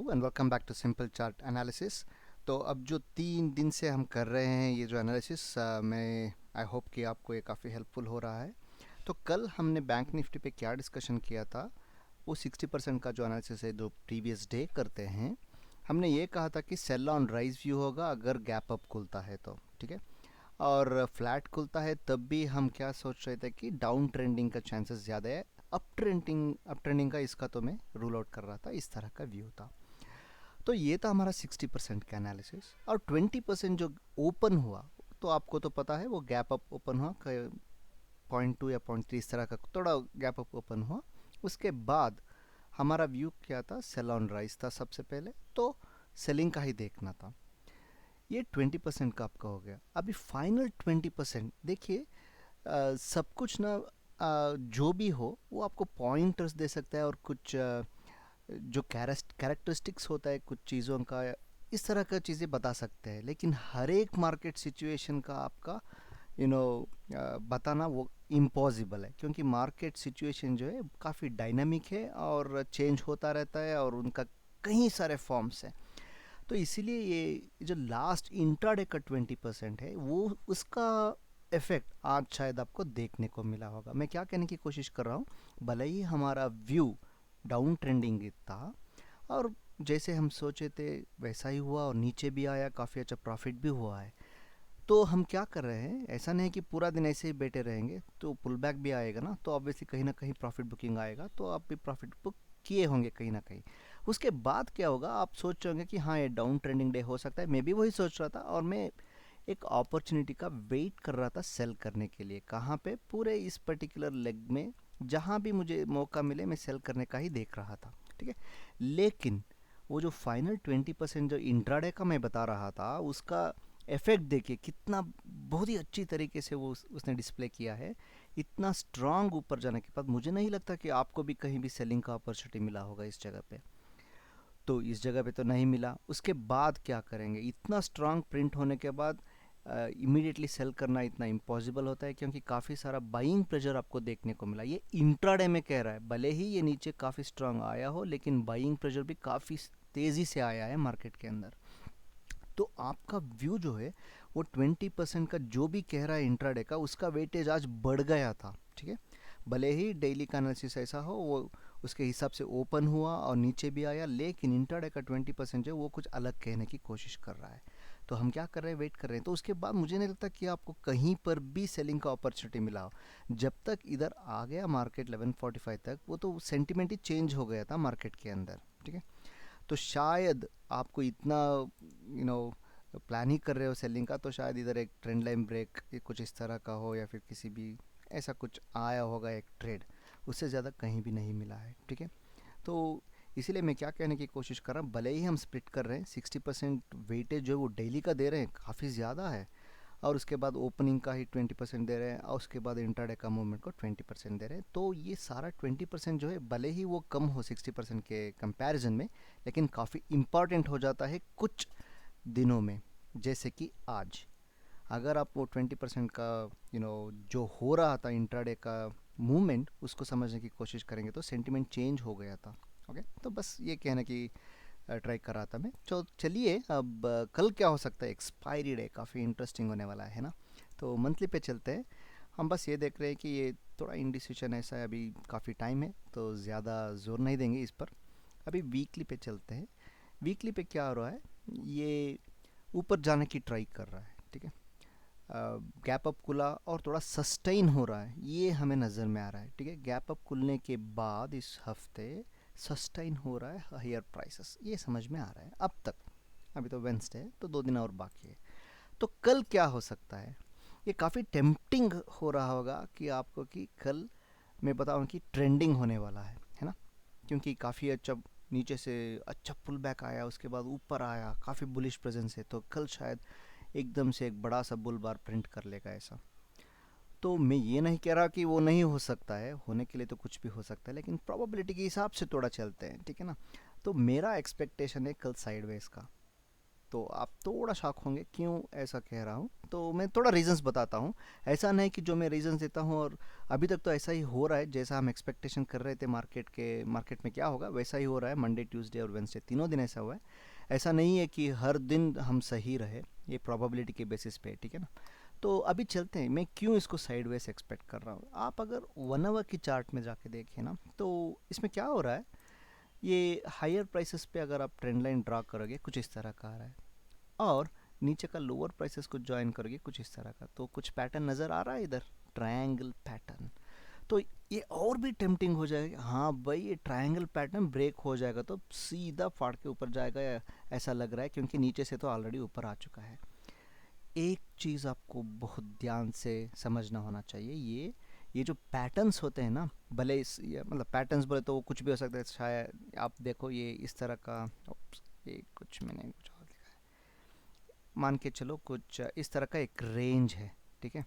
And welcome back to simple chart analysis. तो अब जो 3 दिन से हम कर रहे हैं ये जो एनालिसिस, मैं आई होप कि आपको ये काफ़ी हेल्पफुल हो रहा है। तो कल हमने बैंक निफ्टी पे क्या डिस्कशन किया था, वो 60% का जो एनालिसिस है जो प्रीवियस डे करते हैं, हमने ये कहा था कि सेल ऑन राइज व्यू होगा अगर गैप अप खुलता है तो, ठीक है। और फ्लैट खुलता है तब भी हम क्या सोच रहे थे कि डाउन ट्रेंडिंग का चांसेस ज़्यादा है। अप ट्रेंडिंग का इसका तो मैं रूल आउट कर रहा था, इस तरह का व्यू था। तो ये था हमारा 60% का एनालिसिस। और 20% जो ओपन हुआ, तो आपको तो पता है वो गैप अप ओपन हुआ, 0.2 या 0.3 इस तरह का थोड़ा गैप अप ओपन हुआ। उसके बाद हमारा व्यू क्या था, सेल ऑन राइज था सबसे पहले, तो सेलिंग का ही देखना था। ये 20% का आपका हो गया। अभी फाइनल 20% देखिए, सब कुछ ना, जो भी हो वो आपको पॉइंटर्स दे सकता है और कुछ जो कैरेक्टरिस्टिक्स होता है कुछ चीज़ों का, इस तरह का चीज़ें बता सकते हैं। लेकिन हर एक मार्केट सिचुएशन का आपका बताना वो इम्पॉसिबल है, क्योंकि मार्केट सिचुएशन जो है काफ़ी डायनामिक है और चेंज होता रहता है और उनका कई सारे फॉर्म्स हैं। तो इसीलिए ये जो लास्ट इंट्राडे का 20% है वो उसका इफेक्ट आज शायद आपको देखने को मिला होगा। मैं क्या कहने की कोशिश कर रहा हूँ, भले ही हमारा व्यू डाउन ट्रेंडिंग था और जैसे हम सोचे थे वैसा ही हुआ और नीचे भी आया, काफ़ी अच्छा प्रॉफिट भी हुआ है। तो हम क्या कर रहे हैं, ऐसा नहीं कि पूरा दिन ऐसे ही बैठे रहेंगे, तो पुल बैक भी आएगा ना, तो ऑब्वियसली कहीं ना कहीं प्रॉफिट बुकिंग आएगा, तो आप भी प्रॉफिट बुक किए होंगे कहीं ना कहीं। उसके बाद क्या होगा, आप सोच रहे होंगे कि हाँ ये डाउन ट्रेंडिंग डे हो सकता है। मैं भी वही सोच रहा था और मैं एक अपॉर्चुनिटी का वेट कर रहा था सेल करने के लिए। कहाँ पे, पूरे इस पर्टिकुलर लेग में जहाँ भी मुझे मौका मिले मैं सेल करने का ही देख रहा था, ठीक है। लेकिन वो जो फाइनल 20% जो इंट्राडे का मैं बता रहा था, उसका इफेक्ट देखिए कितना बहुत ही अच्छी तरीके से वो उसने डिस्प्ले किया है। इतना स्ट्रांग ऊपर जाने के बाद मुझे नहीं लगता कि आपको भी कहीं भी सेलिंग का अपॉर्चुनिटी मिला होगा इस जगह पे। तो इस जगह पे तो नहीं मिला। उसके बाद क्या करेंगे, इतना स्ट्रांग प्रिंट होने के बाद इमीडिएटली सेल करना इतना इम्पॉसिबल होता है, क्योंकि काफ़ी सारा बाइंग प्रेशर आपको देखने को मिला। ये इंट्राडे में कह रहा है, भले ही ये नीचे काफ़ी स्ट्रांग आया हो, लेकिन बाइंग प्रेशर भी काफ़ी तेज़ी से आया है मार्केट के अंदर। तो आपका व्यू जो है वो 20% का जो भी कह रहा है इंट्राडे का, उसका वेटेज आज बढ़ गया था, ठीक है। भले ही डेली का एनालिसिस ऐसा हो, वो उसके हिसाब से ओपन हुआ और नीचे भी आया, लेकिन इंट्राडे का 20% जो है वो कुछ अलग कहने की कोशिश कर रहा है। तो हम क्या कर रहे हैं, वेट कर रहे हैं। तो उसके बाद मुझे नहीं लगता कि आपको कहीं पर भी सेलिंग का अपॉर्चुनिटी मिला हो। जब तक इधर आ गया मार्केट 1145 तक, वो तो सेंटिमेंट ही चेंज हो गया था मार्केट के अंदर, ठीक है। तो शायद आपको इतना नो प्लान ही कर रहे हो सेलिंग का, तो शायद इधर एक ट्रेंड लाइन ब्रेक कुछ इस तरह का हो, या फिर किसी भी ऐसा कुछ आया होगा एक ट्रेड, उससे ज़्यादा कहीं भी नहीं मिला है, ठीक है। तो इसीलिए मैं क्या कहने की कोशिश कर रहा हूँ, भले ही हम स्प्लिट कर रहे हैं, 60% वेटेज जो है वो डेली का दे रहे हैं, काफ़ी ज़्यादा है। और उसके बाद ओपनिंग का ही 20% दे रहे हैं, और उसके बाद इंट्राडे का मूवमेंट को 20% दे रहे हैं। तो ये सारा 20% जो है भले ही वो कम हो 60% के कंपैरिजन में, लेकिन काफ़ी इम्पॉर्टेंट हो जाता है कुछ दिनों में। जैसे कि आज अगर आप वो 20% का जो हो रहा था इंट्राडे का मूवमेंट, उसको समझने की कोशिश करेंगे तो सेंटिमेंट चेंज हो गया था। ओके, तो बस ये कहने की ट्राई कर रहा था मैं। तो चलिए अब कल क्या हो सकता है, एक्सपायरी डे काफ़ी इंटरेस्टिंग होने वाला है ना। तो मंथली पे चलते हैं। हम बस ये देख रहे हैं कि ये थोड़ा इंडिसिशन ऐसा है, अभी काफ़ी टाइम है तो ज़्यादा जोर नहीं देंगे इस पर। अभी वीकली पे चलते हैं। वीकली पे क्या हो रहा है, ये ऊपर जाने की ट्राई कर रहा है, ठीक है। गैप अप खुला और थोड़ा सस्टेन हो रहा है, ये हमें नज़र में आ रहा है, ठीक है। गैप अप खुलने के बाद इस हफ्ते सस्टेन हो रहा है हायर प्राइसेस, ये समझ में आ रहा है अब तक। अभी तो वेंसडे है तो 2 दिन और बाकी है। तो कल क्या हो सकता है, ये काफ़ी टेम्पटिंग हो रहा होगा कि आपको कि कल मैं बताऊं कि ट्रेंडिंग होने वाला है ना। क्योंकि काफ़ी अच्छा नीचे से अच्छा पुल बैक आया, उसके बाद ऊपर आया, काफ़ी बुलिश प्रेजेंस है, तो कल शायद एकदम से एक बड़ा सा बुल बार प्रिंट कर लेगा ऐसा। तो मैं ये नहीं कह रहा कि वो नहीं हो सकता है, होने के लिए तो कुछ भी हो सकता है, लेकिन प्रोबेबिलिटी के हिसाब से थोड़ा चलते हैं, ठीक है ना। तो मेरा एक्सपेक्टेशन है कल साइडवेज का, तो आप थोड़ा शॉक होंगे क्यों ऐसा कह रहा हूँ, तो मैं थोड़ा रीजंस बताता हूँ। ऐसा नहीं कि जो मैं रीजंस देता हूँ और अभी तक तो ऐसा ही हो रहा है, जैसा हम एक्सपेक्टेशन कर रहे थे मार्केट में क्या होगा वैसा ही हो रहा है। मंडे, ट्यूसडे और वेंसडे तीनों दिन ऐसा हुआ है। ऐसा नहीं है कि हर दिन हम सही रहे, ये प्रोबेबिलिटी के बेसिस पे है, ठीक है ना। तो अभी चलते हैं, मैं क्यों इसको साइडवेज एक्सपेक्ट कर रहा हूँ। आप अगर 1 आवर की चार्ट में जाके देखें ना, तो इसमें क्या हो रहा है, ये हायर प्राइसेस पे अगर आप ट्रेंड लाइन ड्रा करोगे कुछ इस तरह का आ रहा है, और नीचे का लोअर प्राइसेस को ज्वाइन करोगे कुछ इस तरह का, तो कुछ पैटर्न नज़र आ रहा है इधर, ट्रायंगल पैटर्न। तो ये और भी टेम्पटिंग हो जाएगा, हाँ भाई ये ट्रायंगल पैटर्न ब्रेक हो जाएगा तो सीधा फाड़ के ऊपर जाएगा, ऐसा लग रहा है, क्योंकि नीचे से तो ऑलरेडी ऊपर आ चुका है। एक चीज़ आपको बहुत ध्यान से समझना होना चाहिए, ये जो पैटर्न्स होते हैं ना, भले मतलब पैटर्न्स बोले तो वो कुछ भी हो सकता है, शायद आप देखो ये इस तरह का, ये कुछ मैंने कुछ और लिखा है, मान के चलो कुछ इस तरह का एक रेंज है, ठीक है।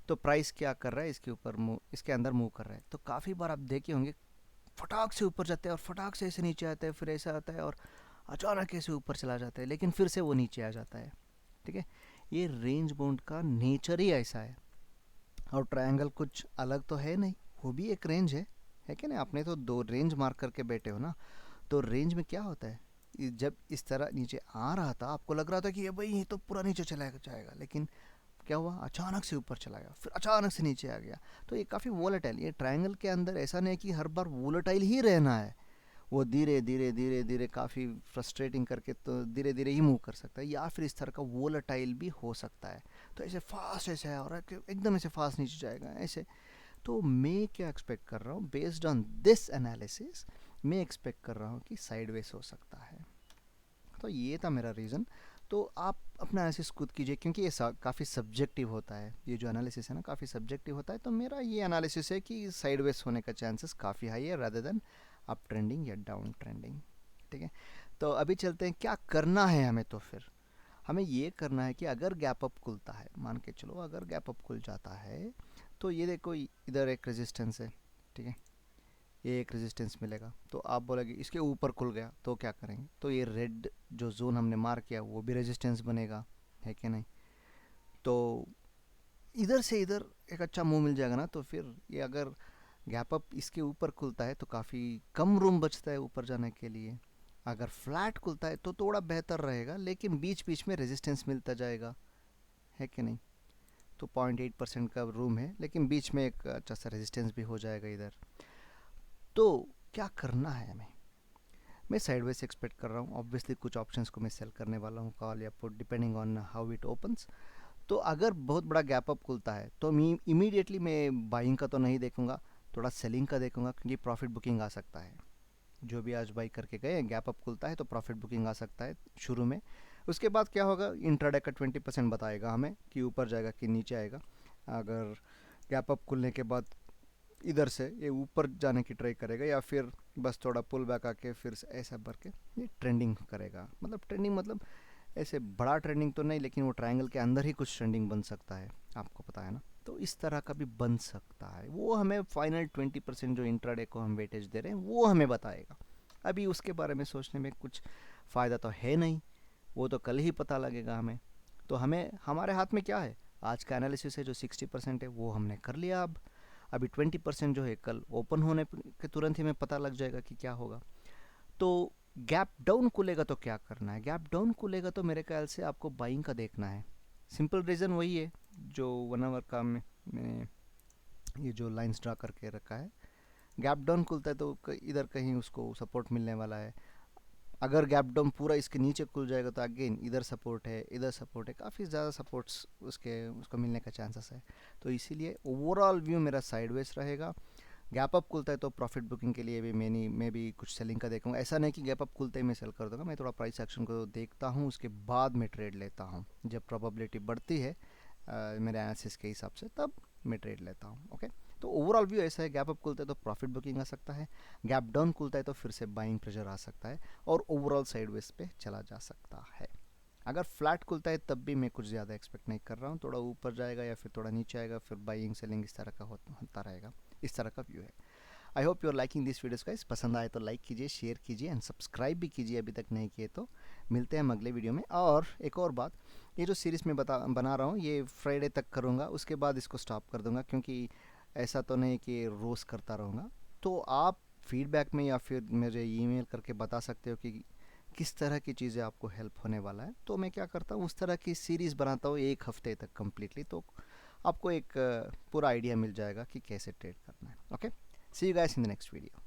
तो प्राइस क्या कर रहा है, इसके ऊपर मूव, इसके अंदर मूव कर रहा है, तो काफ़ी बार आप देखे होंगे फटाक से ऊपर जाते हैं और फटाक से ऐसे नीचे आता है, फिर ऐसा आता है और अचानक ऐसे ऊपर चला जाता है, लेकिन फिर से वो नीचे आ जाता है, ठीक है। ये रेंज बाउंड का नेचर ही ऐसा है। और ट्रायंगल कुछ अलग तो है नहीं, वो भी एक रेंज है कि नहीं। आपने तो दो रेंज मार्क करके बैठे हो ना, तो रेंज में क्या होता है, जब इस तरह नीचे आ रहा था आपको लग रहा था कि ये भाई ये तो पूरा नीचे चला जाएगा, लेकिन क्या हुआ, अचानक से ऊपर चला गया, फिर अचानक से नीचे आ गया। तो ये काफ़ी वोलेटाइल, ये ट्रायंगल के अंदर ऐसा नहीं कि हर बार वोलेटाइल ही रहना है, वो धीरे धीरे धीरे धीरे काफ़ी फ्रस्ट्रेटिंग करके तो धीरे धीरे ही मूव कर सकता है, या फिर इस तरह का वोलेटाइल भी हो सकता है। तो ऐसे फास्ट ऐसे है और एकदम ऐसे फास्ट नीचे जाएगा ऐसे। तो मैं क्या एक्सपेक्ट कर रहा हूँ, बेस्ड ऑन दिस एनालिसिस मैं एक्सपेक्ट कर रहा हूँ कि साइडवेज हो सकता है। तो ये था मेरा रीज़न। तो आप अपना एनालिसिस खुद कीजिए, क्योंकि ये काफ़ी सब्जेक्टिव होता है, ये जो एनालिसिस है ना काफ़ी सब्जेक्टिव होता है। तो मेरा ये एनालिसिस है कि साइडवेज होने का चांसेस काफ़ी हाई है रादर देन अप ट्रेंडिंग या डाउन ट्रेंडिंग, ठीक है। तो अभी चलते हैं क्या करना है हमें। तो फिर हमें ये करना है कि अगर गैप अप खुलता है, मान के चलो अगर गैप अप खुल जाता है, तो ये देखो इधर एक रेजिस्टेंस है, ठीक है, ये एक रेजिस्टेंस मिलेगा। तो आप बोलोगे इसके ऊपर खुल गया तो क्या करेंगे, तो ये रेड जो जोन हमने मार्क किया वो भी रेजिस्टेंस बनेगा, है कि नहीं। तो इधर से इधर एक अच्छा मूव मिल जाएगा ना, तो फिर ये अगर गैप अप इसके ऊपर खुलता है तो काफ़ी कम रूम बचता है ऊपर जाने के लिए। अगर फ्लैट खुलता है तो थोड़ा बेहतर रहेगा, लेकिन बीच बीच में रेजिस्टेंस मिलता जाएगा, है कि नहीं। तो 0.8% का रूम है, लेकिन बीच में एक अच्छा सा रेजिस्टेंस भी हो जाएगा इधर। तो क्या करना है हमें, मैं साइडवेज एक्सपेक्ट कर रहा हूँ, ऑब्वियसली कुछ ऑप्शंस को मैं सेल करने वाला हूँ, कॉल या put, depending on how it opens. तो अगर बहुत बड़ा गैप अप खुलता है तो मैं इमीडिएटली मैं बाइंग का तो नहीं देखूंगा, थोड़ा सेलिंग का देखूंगा, क्योंकि प्रॉफिट बुकिंग आ सकता है। जो भी आज बाई करके गए, गैप अप खुलता है तो प्रॉफिट बुकिंग आ सकता है शुरू में। उसके बाद क्या होगा, इंट्राडे का 20% बताएगा हमें कि ऊपर जाएगा कि नीचे आएगा। अगर गैप अप खुलने के बाद इधर से ये ऊपर जाने की ट्राई करेगा, या फिर बस थोड़ा पुल बैक आके फिर से ऐसा भर के ये ट्रेंडिंग करेगा, मतलब ट्रेंडिंग मतलब ऐसे बड़ा ट्रेंडिंग तो नहीं, लेकिन वो ट्रायंगल के अंदर ही कुछ ट्रेंडिंग बन सकता है, आपको पता है ना। तो इस तरह का भी बन सकता है, वो हमें फाइनल 20% जो इंट्राडे को हम वेटेज दे रहे हैं वो हमें बताएगा। अभी उसके बारे में सोचने में कुछ फ़ायदा तो है नहीं, वो तो कल ही पता लगेगा हमें। तो हमें हमारे हाथ में क्या है, आज का एनालिसिस है जो 60% है वो हमने कर लिया। अब अभी 20% जो है कल ओपन होने के तुरंत ही हमें पता लग जाएगा कि क्या होगा। तो गैप डाउन खुलेगा तो क्या करना है, गैप डाउन खुलेगा तो मेरे ख्याल से आपको बाइंग का देखना है। सिंपल रीज़न वही है जो 1 आवर का मैंने ये जो लाइंस ड्रा करके रखा है। गैप डाउन खुलता है तो इधर कहीं उसको सपोर्ट मिलने वाला है। अगर गैप डाउन पूरा इसके नीचे खुल जाएगा तो अगेन इधर सपोर्ट है, इधर सपोर्ट है, काफ़ी ज़्यादा सपोर्ट्स उसको मिलने का चांसेस है। तो इसीलिए ओवरऑल व्यू मेरा साइडवेज रहेगा। गैप अप खुलता है तो प्रॉफिट बुकिंग के लिए भी मैं भी कुछ सेलिंग का देखूंगा। ऐसा नहीं कि गैप अप खुलते ही मैं सेल कर दूंगा, मैं थोड़ा प्राइस एक्शन को देखता हूँ, उसके बाद मैं ट्रेड लेता हूँ। जब प्रोबेबिलिटी बढ़ती है मेरे एनालिसिस के हिसाब से, तब मैं ट्रेड लेता हूँ। ओके, तो ओवरऑल व्यू ऐसा है, गैप अप खुलता है तो प्रॉफिट बुकिंग आ सकता है, गैप डाउन खुलता है तो फिर से बाइंग प्रेशर आ सकता है, और ओवरऑल साइडवेज पे चला जा सकता है। अगर फ्लैट खुलता है तब भी मैं कुछ ज़्यादा एक्सपेक्ट नहीं कर रहा हूँ, थोड़ा ऊपर जाएगा या फिर थोड़ा नीचे आएगा, फिर बाइंग सेलिंग इस तरह का होता रहेगा। इस तरह का व्यू है। I hope you are liking this videos guys. पसंद आए तो लाइक कीजिए, शेयर कीजिए एंड सब्सक्राइब भी कीजिए अभी तक नहीं किए तो। मिलते हैं हम अगले वीडियो में। और एक और बात, ये जो सीरीज़ में बना रहा हूँ ये फ्राइडे तक करूँगा, उसके बाद इसको स्टॉप कर दूँगा, क्योंकि ऐसा तो नहीं कि रोज़ करता रहूँगा। तो आप फीडबैक में या फिर मुझे ईमेल करके बता सकते हो कि किस तरह की चीज़ें आपको हेल्प होने वाला है। तो मैं क्या करता हूँ, उस तरह की सीरीज़ बनाता हूँ 1 हफ्ते तक कम्प्लीटली, तो आपको एक पूरा आइडिया मिल जाएगा कि कैसे ट्रेड करना है। Okay, see you guys in the next video.